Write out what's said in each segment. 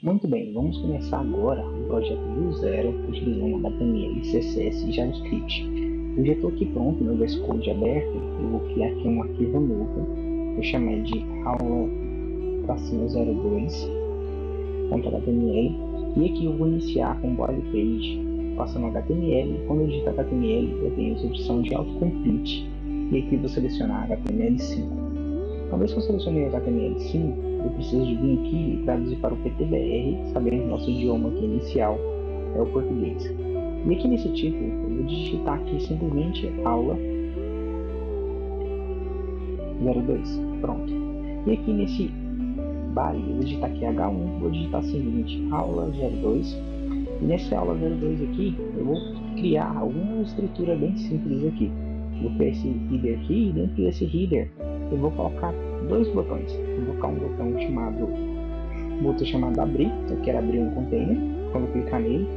Muito bem, vamos começar agora o projeto do zero utilizando HTML, CSS e JavaScript. Eu já estou aqui pronto, meu VS Code aberto. Eu vou criar aqui um arquivo novo, eu chamei de aula-02.html e aqui eu vou iniciar com body page passando HTML. Quando eu digitar HTML, eu tenho essa opção de autocomplete e aqui eu vou selecionar HTML5. Uma vez que eu selecionei HTML5, eu preciso de vir aqui e traduzir para o PTBR, sabendo que nosso idioma aqui inicial é o português. E aqui nesse título, eu vou digitar aqui simplesmente aula 02. Pronto. E aqui nesse body, eu vou digitar aqui H1, vou digitar simplesmente aula 02. E nessa aula 02 aqui, eu vou criar alguma estrutura bem simples aqui. Vou criar esse header aqui, e dentro desse header, eu vou colocar dois botões. Eu vou colocar um botão chamado abrir. Eu quero abrir um container. Quando eu clicar nele,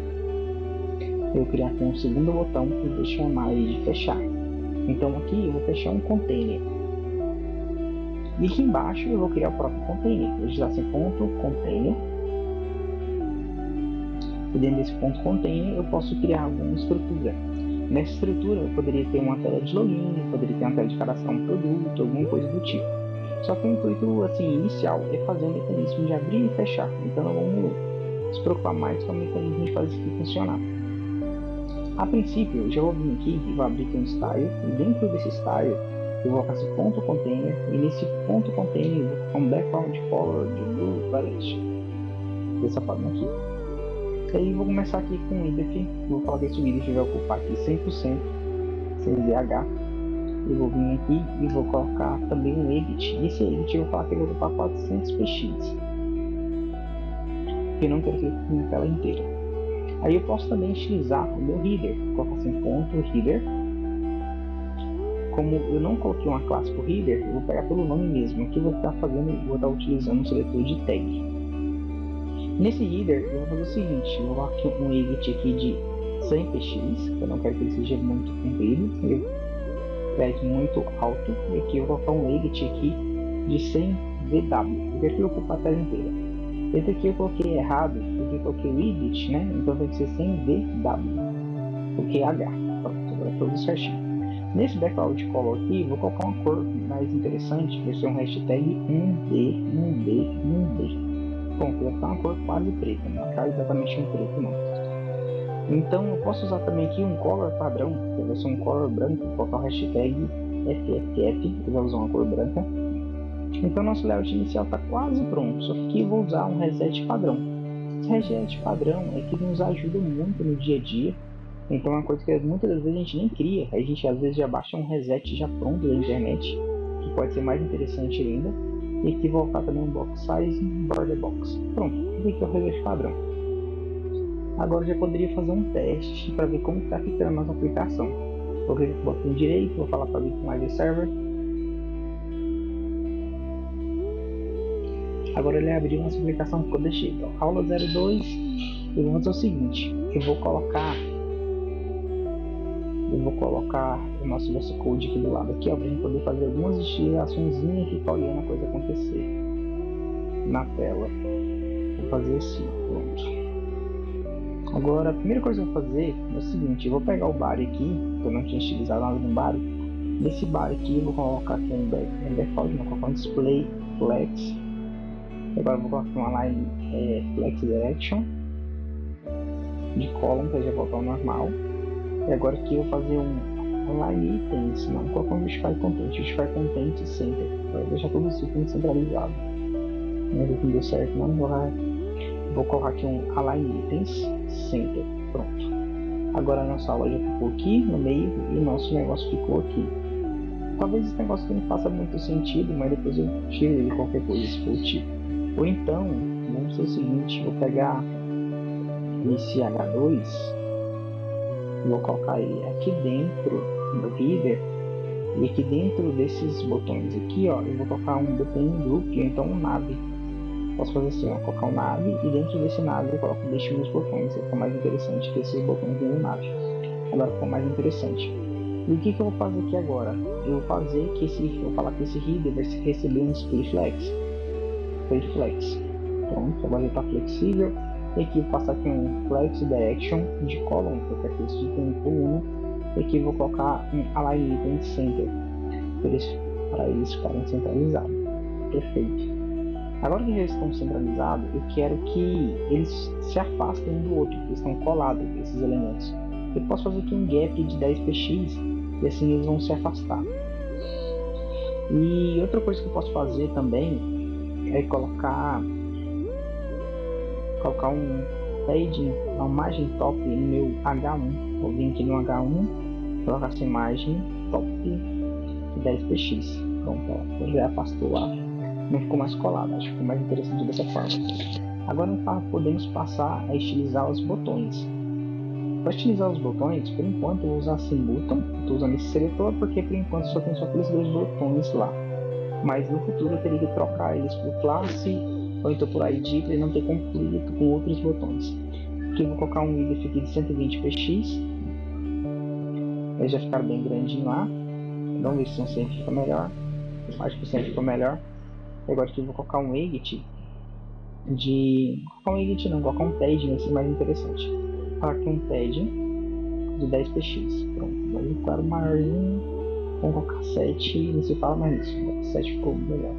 eu vou criar aqui um segundo botão que eu vou chamar de fechar. Então aqui eu vou fechar um container. E aqui embaixo eu vou criar o próprio container. Eu vou digitar assim, ponto container. E dentro desse ponto container eu posso criar alguma estrutura. Nessa estrutura eu poderia ter uma tela de login, poderia ter uma tela de cadastrar um produto, alguma coisa do tipo. Só que o intuito assim, inicial é fazer um mecanismo de abrir e fechar. Então não vamos se preocupar mais com o mecanismo de fazer isso aqui funcionar. A princípio eu já vou vir aqui e vou abrir aqui um style. E dentro desse style eu vou colocar esse ponto container. E nesse ponto container eu vou colocar um background color de blue violet. Dessa forma aqui. Aí vou começar aqui com o if, vou falar que esse if vai ocupar aqui 100%, sem DH. Eu vou vir aqui e vou colocar também um edit, e esse edit eu vou falar que ele vai ocupar 400 px, porque eu não quero que ele fique na tela inteira. Aí eu posso também utilizar o meu header, colocar assim, ponto header. Como eu não coloquei uma classe para o header, eu vou pegar pelo nome mesmo, aqui eu vou estar utilizando um seletor de tag. Nesse header eu vou fazer o seguinte, eu vou colocar um edit aqui de 100 px, eu não quero que ele seja muito comprido, muito alto, e aqui eu vou colocar um edit aqui de 100 vw, porque aqui eu ocupo a tela inteira. Esse aqui eu coloquei errado, porque eu coloquei o edit, né? Então tem que ser 100 vw, coloquei h, pronto, agora é tudo certinho. Nesse background color aqui, eu vou colocar uma cor mais interessante, que vai ser um hashtag 1D. Bom, vai ficar uma cor quase preta, não vai ficar exatamente um preto não. Então eu posso usar também aqui um color padrão, que vai ser um color branco, vou colocar o hashtag FFF, que vai usar uma cor branca. Então nosso layout inicial está quase pronto, só que aqui eu vou usar um reset padrão. Esse reset padrão é que nos ajuda muito no dia a dia, então é uma coisa que muitas das vezes a gente nem cria, a gente às vezes já baixa um reset já pronto da internet, que pode ser mais interessante ainda. E aqui vou colocar também um box size e um border box. Pronto, aqui é o reset padrão. Agora eu já poderia fazer um teste para ver como está ficando a nossa aplicação. Vou clicar no botão direito, vou falar para abrir com Live Server. Agora ele abriu nossa aplicação que eu deixei. Então, aula 02, e vamos fazer o seguinte, eu vou colocar o nosso VS Code aqui do lado aqui, para a gente poder fazer algumas estilizações e ficar olhando a coisa acontecer na tela. Vou fazer assim, pronto. Agora a primeira coisa que eu vou fazer é o seguinte, eu vou pegar o body aqui, que eu não tinha estilizado nada no body. Nesse body aqui eu vou colocar aqui um background, vou colocar um display flex. Agora eu vou colocar uma line flex direction de column para já voltar ao normal. E agora aqui eu vou fazer um line items, não colocar um justify content center, para deixar tudo isso centralizado. Mas aqui não deu certo, não vou colocar aqui um align items center, pronto. Agora a nossa aula já ficou aqui no meio e o nosso negócio ficou aqui. Talvez esse negócio aqui não faça muito sentido, mas depois eu tiro ele qualquer coisa se for o tipo. Ou então, vamos fazer o seguinte, vou pegar esse H2, vou colocar ele aqui dentro do header, e aqui dentro desses botões aqui, ó, eu vou colocar um botão group, ou então um nav. Posso fazer assim, ó, colocar um nav, e dentro desse nav eu coloco deixo meus botões, fica mais interessante que esses botões dentro do nav. Agora ficou mais interessante. E o que eu vou fazer aqui agora? Eu vou falar que esse header vai receber um display flex. Pronto, agora ele está flexível. E aqui vou passar aqui um Flex Direction de Column, porque aqui esse item em coluna. E aqui vou colocar um Align Item Center, para eles ficarem centralizados. Perfeito. Agora que já estão centralizados, eu quero que eles se afastem um do outro, porque estão colados, esses elementos. Eu posso fazer aqui um gap de 10px, e assim eles vão se afastar. E outra coisa que eu posso fazer também é colocar um padding, uma margem top no meu H1. Vou vir aqui no H1, colocar essa imagem top de 10px. Pronto, ó, já afastou lá. Não ficou mais colado, acho que ficou mais interessante dessa forma. Agora podemos passar a estilizar os botões. Para estilizar os botões, por enquanto eu vou usar Sim Button. Estou usando esse seletor porque por enquanto só tem aqueles dois botões lá. Mas no futuro eu teria que trocar eles por classe ou então por ID para ele não ter conflito com outros botões. Aqui eu vou colocar um width aqui de 120px. Eles já ficaram bem grandinho lá. Vamos ver se um 100 fica melhor. Acho que o 100 ficou melhor. Agora aqui eu vou colocar um edit vou colocar um pad nesse mais interessante. Vou colocar aqui um pad de 10px. Pronto, vai ficar maiorzinho. Vamos colocar 7, não se fala mais nisso. 7 ficou melhor.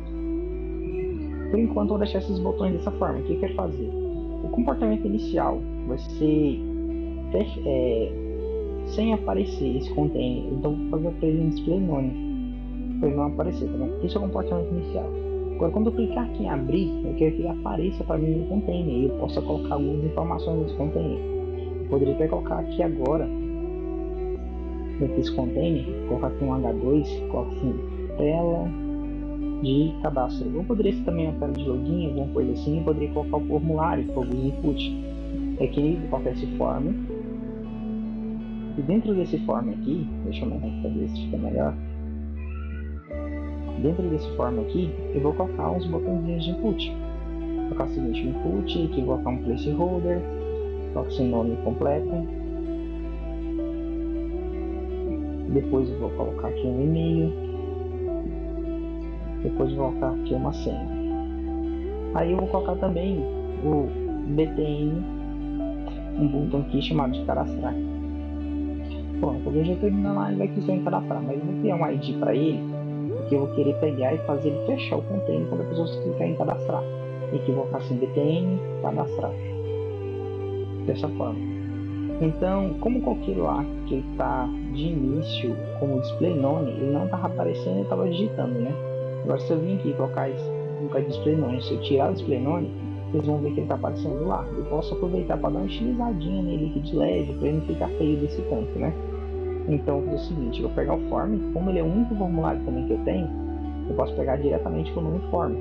Por enquanto eu vou deixar esses botões dessa forma. O que eu quero fazer? O comportamento inicial vai ser sem aparecer esse container. Então vou fazer para ele um display none, para ele não aparecer, tá bom? Esse é o comportamento inicial. Agora, quando eu clicar aqui em abrir, eu quero que ele apareça para mim no container e eu possa colocar algumas informações nesse container. Eu poderia até colocar aqui agora, nesse container, colocar aqui um H2, colocar assim, tela de cadastro. Eu poderia ser também uma tela de login, alguma coisa assim, eu poderia colocar o formulário, por algum input. Aqui eu vou colocar esse form. E dentro desse form aqui, deixa eu ver se fica melhor. Dentro desse form aqui, eu vou colocar uns botõezinhos de input. Vou colocar o seguinte, input, aqui vou colocar um placeholder, coloco seu nome completo. Depois eu vou colocar aqui um e-mail. Depois eu vou colocar aqui uma senha. Aí eu vou colocar também o BTN, um botão aqui chamado de cadastrar. Pronto, eu já terminando lá, ele vai quiser cadastrar, mas eu vou criar um ID para ele, porque eu vou querer pegar e fazer ele fechar o container quando a pessoa clicar em cadastrar. E aqui eu vou colocar assim, BTN, cadastrar. Dessa forma. Então, como qualquer lá que ele está de início como display none, ele não estava aparecendo, ele estava digitando, né? Agora se eu vir aqui e colocar display none, se eu tirar o display none, vocês vão ver que ele está aparecendo lá. Eu posso aproveitar para dar uma estilizadinha nele aqui de leve, para ele não ficar feio desse canto, né? Então eu vou fazer o seguinte, eu vou pegar o form, como ele é o único formulário também que eu tenho, eu posso pegar diretamente com o nome form.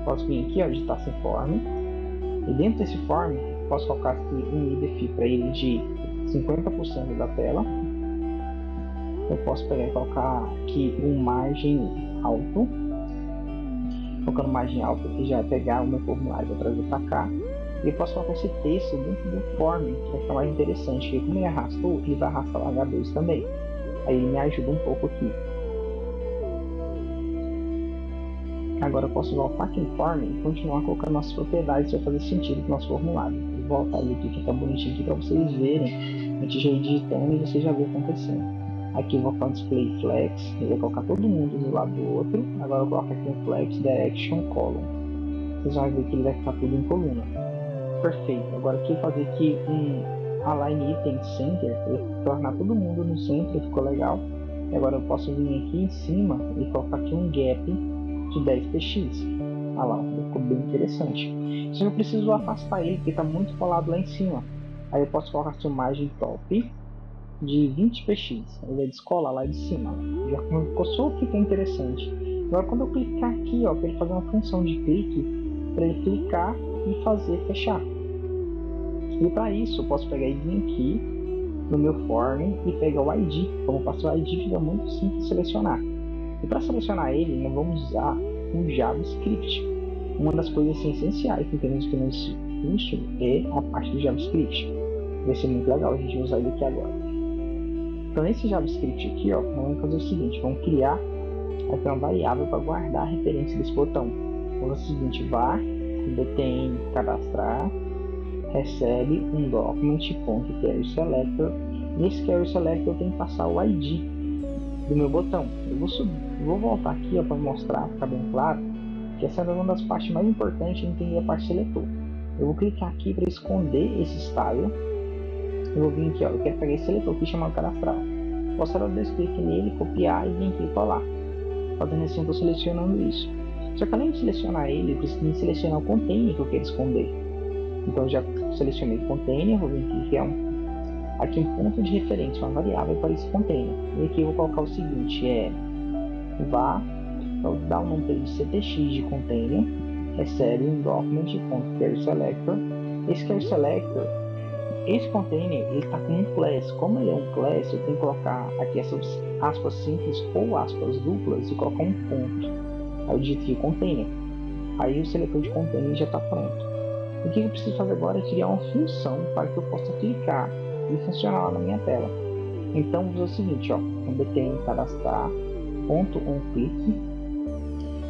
Posso vir aqui, ó, digitar sem form, e dentro desse form, posso colocar aqui um IDF para ele de 50% da tela. Eu posso pegar e colocar aqui um margem alto. Colocando margem alta aqui já pegar o meu formulário, vou trazer para cá. E eu posso colocar esse texto dentro do form, que vai ficar mais interessante, porque como ele arrastou, ele vai arrastar o H2 também. Aí ele me ajuda um pouco aqui. Agora eu posso voltar aqui em form e continuar colocando nossas propriedades, vai fazer sentido com o nosso formulário. Vou voltar ele aqui, fica bonitinho aqui para vocês verem. A gente já ir digitando e você já vê acontecendo. Aqui eu vou colocar um display flex, eu vou colocar todo mundo do lado do outro. Agora eu coloco aqui um flex direction column. Vocês vão ver que ele vai ficar tudo em coluna. Perfeito. Agora aqui eu vou fazer aqui um align item center, eu tornar todo mundo no centro, ficou legal. E agora eu posso vir aqui em cima e colocar aqui um gap de 10px. Olha lá, ficou bem interessante. Só que eu preciso afastar ele, porque está muito colado lá em cima. Aí eu posso colocar aqui uma margem top de 20px. Ele vai descolar lá de cima. Já começou a ficar interessante. Agora quando eu clicar aqui, ó, para ele fazer uma função de clique, para ele clicar e fazer fechar. E para isso eu posso pegar e vir aqui no meu form e pegar o ID. Como eu passo o ID, fica muito simples de selecionar. E para selecionar ele, nós vamos usar um JavaScript. Uma das coisas assim, essenciais que temos aqui nesse curso é a parte do JavaScript. Vai ser muito legal a gente usar ele aqui agora. Então nesse JavaScript aqui, ó, vamos fazer o seguinte, vamos criar aqui uma variável para guardar a referência desse botão. Vamos fazer o seguinte, var btn cadastrar, recebe um document.querySelector. Nesse querySelector eu tenho que passar o ID do meu botão. Eu vou voltar aqui para mostrar, ficar bem claro, que essa é uma das partes mais importantes de entender a parte seletor. Eu vou clicar aqui para esconder esse style. Eu vou vir aqui, eu quero pegar esse seletor aqui chamado cadastrar. Posso dar dois cliques nele, copiar e vir aqui e colar. Fazendo assim, eu estou selecionando isso. Só que além de selecionar ele, eu preciso selecionar o container que eu quero esconder. Então eu já selecionei o container, vou vir aqui criar aqui um ponto de referência, uma variável para esse container. E aqui eu vou colocar o seguinte, vá dar o nome de ctx de container, recebe um document.querySelector. Esse querySelector, esse container, ele está com um class. Como ele é um class, eu tenho que colocar aqui essas aspas simples ou aspas duplas e colocar um ponto. Aí eu digito aqui container. Aí o seletor de container já está pronto. O que eu preciso fazer agora é criar uma função para que eu possa clicar e funcionar lá na minha tela. Então vou fazer o seguinte, btn cadastrar .onClick.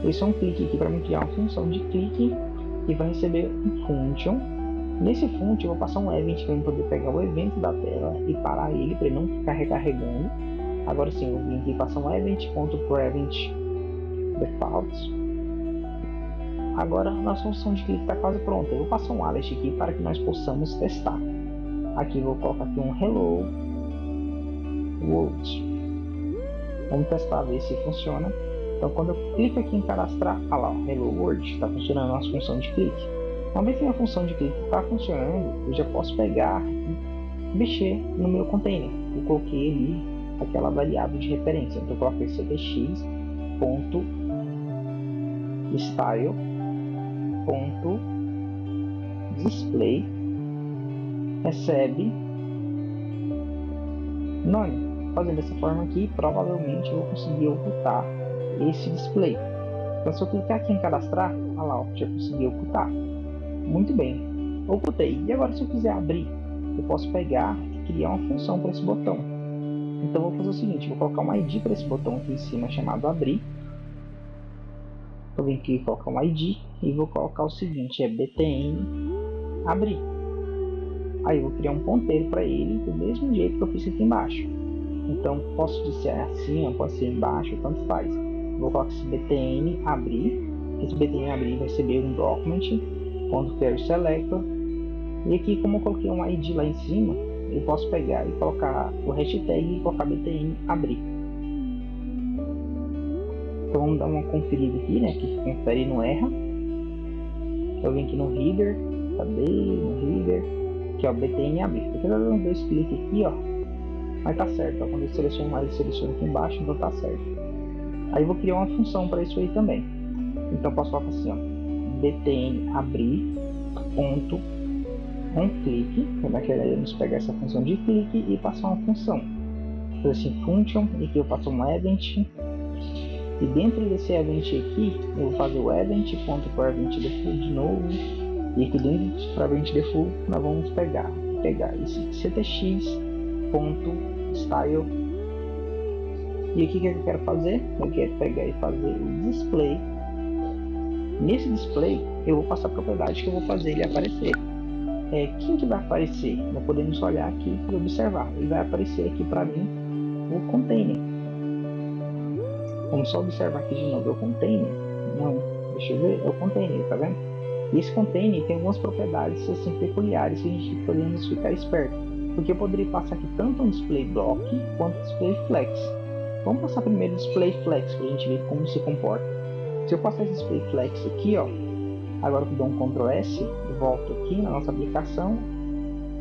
Esse é um clique aqui para me criar uma função de clique que vai receber um function. Nesse function eu vou passar um event para eu poder pegar o evento da tela e parar ele para ele não ficar recarregando. Agora sim, eu vou vir aqui e passar um event.prevent defaults. Agora a nossa função de clique está quase pronta. Eu vou passar um alert aqui para que nós possamos testar. Aqui eu vou colocar aqui um hello world. Vamos testar, ver se funciona. Então quando eu clico aqui em cadastrar, olha lá, hello world, está funcionando a nossa função de clique. Uma vez que a função de clique está funcionando, eu já posso pegar e mexer no meu container. Eu coloquei ali aquela variável de referência. Então eu coloquei ctx.style.display recebe none. Fazendo dessa forma aqui, provavelmente eu vou conseguir ocultar esse display. Então se eu clicar aqui em cadastrar, olha lá, já consegui ocultar. Muito bem, ocultei. E agora se eu quiser abrir, eu posso pegar e criar uma função para esse botão. Então eu vou fazer o seguinte, vou colocar um ID para esse botão aqui em cima chamado abrir. Eu venho aqui e colocar um ID e vou colocar o seguinte, btn abrir. Aí eu vou criar um ponteiro para ele do mesmo jeito que eu fiz aqui embaixo. Então posso ser acima, pode ser embaixo, tanto faz. Vou colocar esse btn abrir. Esse btn abrir vai receber um document.querySelector. E aqui, como eu coloquei um ID lá em cima, eu posso pegar e colocar o hashtag e colocar btn abrir. Então vamos dar uma conferida aqui, né? Que confere e não erra. Eu venho aqui no header, cadê? No header, aqui ó, btn abrir. Eu quero dar dois cliques aqui, ó, mas tá certo. Ó, quando eu seleciono mais, eu seleciono aqui embaixo, então tá certo. Aí eu vou criar uma função para isso aí também. Então eu posso colocar assim, ó, btn abrir ponto onClick. Como é que vamos pegar essa função de clique e passar uma função. Então assim, function, e aqui eu passo um event. E dentro desse event aqui, eu vou fazer o event.preventDefault de novo. E aqui dentro do preventDefault, nós vamos pegar esse ctx.style. E aqui o que eu quero fazer? Eu quero pegar e fazer o display. Nesse display, eu vou passar a propriedade que eu vou fazer ele aparecer. Quem que vai aparecer? Nós podemos olhar aqui e observar. Ele vai aparecer aqui para mim o container. Vamos só observar aqui de novo, é o container. Não, deixa eu ver, é o container, tá vendo? E esse container tem algumas propriedades assim peculiares que a gente podemos ficar esperto. Porque eu poderia passar aqui tanto um display block quanto um display flex. Vamos passar primeiro o display flex para a gente ver como se comporta. Se eu passar esse display flex aqui, ó, agora que eu dou um Ctrl S, eu volto aqui na nossa aplicação.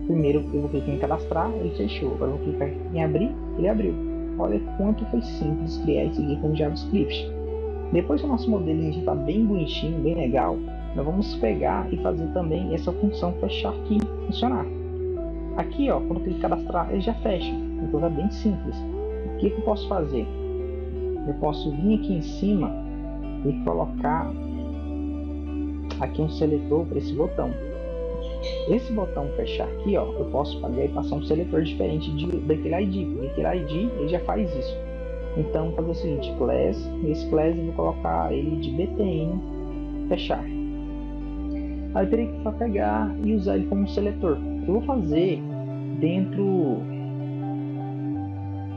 Primeiro eu vou clicar em cadastrar, ele fechou. Agora eu vou clicar em abrir, ele abriu. Olha quanto foi simples criar isso aqui com JavaScript. Depois que o nosso modelo já está bem bonitinho, bem legal, nós vamos pegar e fazer também essa função fechar aqui funcionar. Aqui, ó, quando eu clico em cadastrar, ele já fecha. Então é bem simples. O que eu posso fazer? Eu posso vir aqui em cima e colocar aqui um seletor para esse botão. Esse botão fechar aqui, ó, eu posso pegar e passar um seletor diferente daquele ID, porque aquele ID ele já faz isso. Então, fazer o seguinte, class, esse class eu vou colocar ele de btn fechar. Aí eu teria que só pegar e usar ele como seletor. Eu vou fazer dentro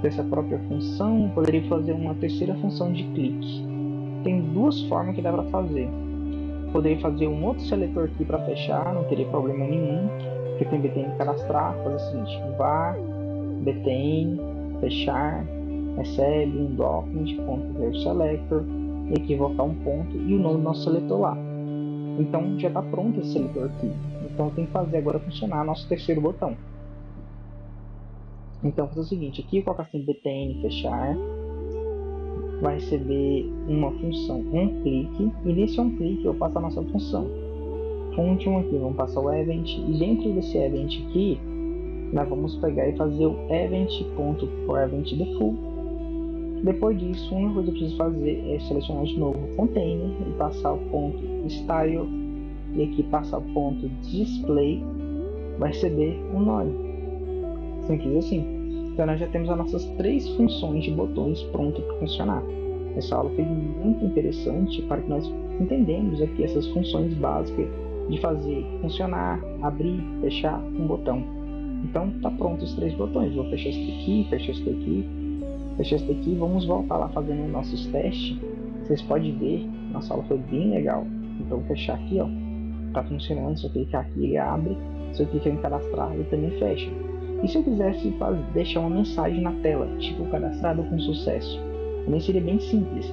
dessa própria função, poderia fazer uma terceira função de clique. Tem duas formas que dá para fazer. Poderia fazer um outro seletor aqui para fechar, não teria problema nenhum, porque tem btn cadastrar, fazer o seguinte, var btn fechar, recebe um document.selector, e aqui vou colocar um ponto e o nome do nosso seletor lá. Então já está pronto esse seletor aqui. Então eu tenho que fazer agora funcionar nosso terceiro botão. Então vou fazer o seguinte, aqui eu coloco assim btn fechar, vai receber uma função onClick, e nesse onClick eu passo a nossa função function aqui, vamos passar o event, e dentro desse event aqui nós vamos pegar e fazer o event.forEventDefault. Depois disso, uma coisa que eu preciso fazer é selecionar de novo o container e passar o ponto style, e aqui passar o ponto display, vai receber um nome. Simples assim. Então nós já temos as nossas 3 funções de botões prontas para funcionar. Essa aula foi muito interessante para que nós entendamos aqui essas funções básicas de fazer funcionar, abrir, fechar um botão. Então tá pronto os 3 botões. Vou fechar este aqui, fechar este aqui, fechar este aqui. Vamos voltar lá fazendo nossos testes. Vocês podem ver, nossa aula foi bem legal. Então vou fechar aqui, ó, tá funcionando. Se eu clicar aqui ele abre, se eu clicar em cadastrar ele também fecha. E se eu quisesse deixar uma mensagem na tela, tipo cadastrado com sucesso, também seria bem simples.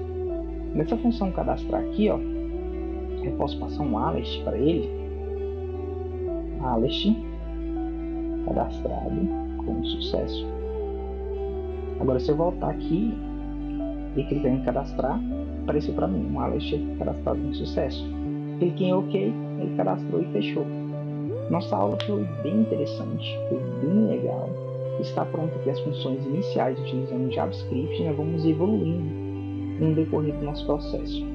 Nessa função cadastrar aqui, ó, eu posso passar um Alest para ele. Alest cadastrado com sucesso. Agora se eu voltar aqui e clicar em cadastrar, apareceu para mim um Alest cadastrado com sucesso. Cliquei em OK, ele cadastrou e fechou. Nossa aula foi bem interessante, foi bem legal. Está pronto aqui as funções iniciais utilizando JavaScript e nós vamos evoluindo no decorrer do nosso processo.